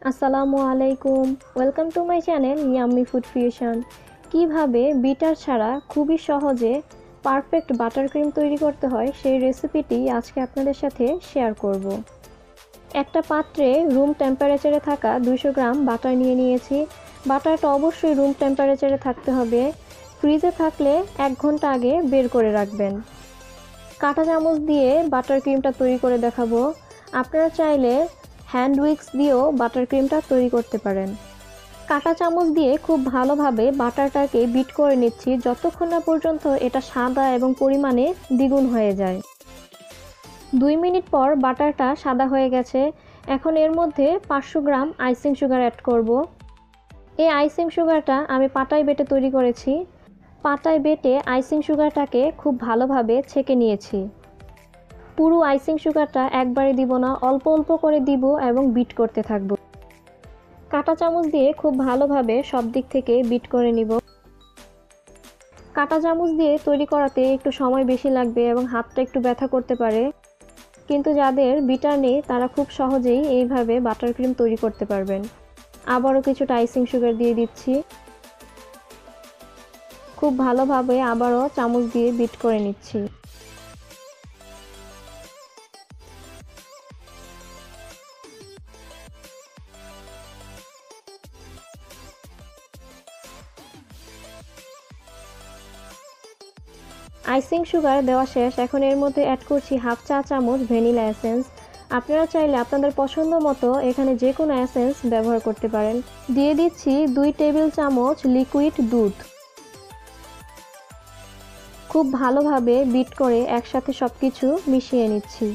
আসসালামু আলাইকুম। Welcome to my channel yummy food fusion. কিভাবে বিটার ছাড়া খুবই সহজে পারফেক্ট বাটার ক্রিম তৈরি করতে হয় সেই রেসিপিটি আজকে আপনাদের সাথে শেয়ার করব। একটা পাত্রে রুম টেম্পারেচারে থাকা 200 গ্রাম বাটার নিয়ে নিয়েছি। বাটারটা অবশ্যই রুম টেম্পারেচারে থাকতে হবে। ফ্রিজে থাকলে 1 ঘন্টা আগে বের করে রাখবেন। কাঁটা চামচ দিয়ে বাটার ক্রিমটা তৈরি করে দেখাবো। আপনারা চাইলে হ্যান্ড উইক্স দিয়েও বাটার ক্রিমটা তৈরি করতে পারেন। কাঁটা চামচ দিয়ে খুব ভালোভাবে বাটারটাকে বিট করে নিচ্ছি যতক্ষণ না পর্যন্ত এটা সাদা এবং পরিমাণে দ্বিগুণ হয়ে যায়। 2 মিনিট পর বাটারটা সাদা হয়ে গেছে। এখন এর মধ্যে 500 গ্রাম আইসিং সুগার অ্যাড করব। এই আইসিং সুগারটা আমি পাটায় বেটে তৈরি করেছি। পাটায় বেটে আইসিং সুগারটাকে খুব ভালোভাবে ছেঁকে নিয়েছি। পুরো আইসিং সুগারটা একবারে দিব না, অল্প অল্প করে দিব এবং বিট করতে থাকব। কাঁটা চামচ দিয়ে খুব ভালোভাবে সব দিক থেকে বিট করে নিব। কাঁটা চামচ দিয়ে তৈরি করাতে একটু সময় বেশি লাগবে এবং হাতটা একটু ব্যথা করতে পারে, কিন্তু যাদের বিটার নেই তারা খুব সহজেই এইভাবে বাটার ক্রিম তৈরি করতে পারবেন। আবারও কিছুটা আইসিং সুগার দিয়ে দিচ্ছি। খুব ভালোভাবে আবারও চামচ দিয়ে বিট করে নিচ্ছি। আইসিং সুগার দেওয়া শেষ। এখন এর মধ্যে অ্যাড করছি হাফ চা চামচ ভ্যানিলা এসেন্স। আপনারা চাইলে আপনাদের পছন্দ মতো এখানে যে কোনো এসেন্স ব্যবহার করতে পারেন। দিয়ে দিচ্ছি 2 টেবিল চামচ লিকুইড দুধ। খুব ভালোভাবে বিট করে একসাথে সবকিছু মিশিয়ে নিচ্ছি।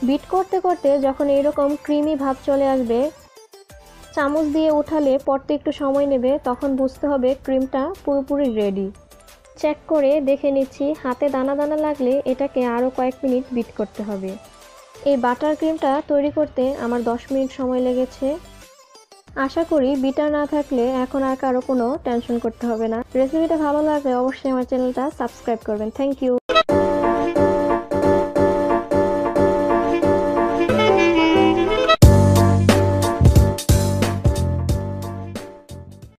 বিট করতে করতে যখন এরকম ক্রিমি ভাব চলে আসবে, চামচ দিয়ে উঠালে পড়তে একটু সময় নেবে, তখন বুঝতে হবে ক্রিমটা পুরোপুরি রেডি। চেক করে দেখে নিচ্ছি, হাতে দানা দানা লাগলে এটাকে আরও কয়েক মিনিট বিট করতে হবে। এই বাটার ক্রিমটা তৈরি করতে আমার 10 মিনিট সময় লেগেছে। আশা করি বিটার না থাকলে এখন আর কারো কোনো টেনশন করতে হবে না। রেসিপিটা ভালো লাগলে অবশ্যই আমার চ্যানেলটা সাবস্ক্রাইব করবেন। Thank you.